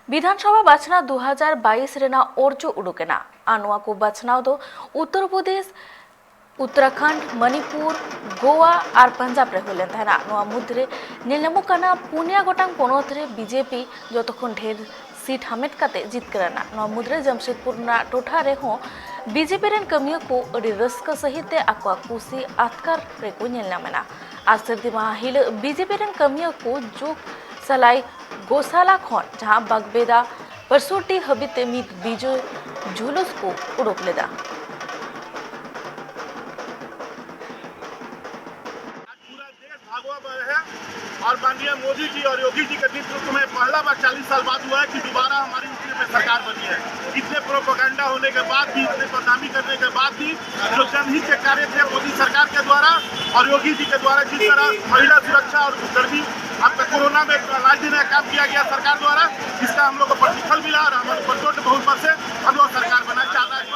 विधानसभा बाछना 2022 रेना ओरजो उडुकेना आनुआ को बाछनाव दो उत्तर प्रदेश, उत्तराखंड, मणिपुर, गोवा और पंजाब रे हुलेन थाना नोआ मुद्रे नीलमुकाना पुनिया गोटांग पोनोत रे बीजेपी जतखन ढेर सीट हामेट काते जितकराना नोआ मुद्रे जमशेदपुर ना टोठा रे हो बीजेपी रेन कमियो को अड़ी रस्का सहित आकवा कुसी आतकार रे को नेलनामेना आज सर्दी माह हिल बीजेपी रेन कमियो को जो सलाई गोशाला खन जहां बागबेदा परसोटी हबिते मित बीजो जुलूस को उड़ोक लेदा। और माननीय मोदी जी और योगी जी के नेतृत्व में पहला बार 40 साल बाद हुआ है कि दोबारा हमारी यूपी में सरकार बनी है। इतने प्रोपेगेंडा होने के बाद भी, इतने बदनामी करने के बाद भी जो जनहित के कार्य थे मोदी सरकार के द्वारा और योगी जी के द्वारा, जिस तरह महिला सुरक्षा और गर्मी आपका कोरोना में इलाज देने का काम किया गया सरकार द्वारा, इसका हम लोग को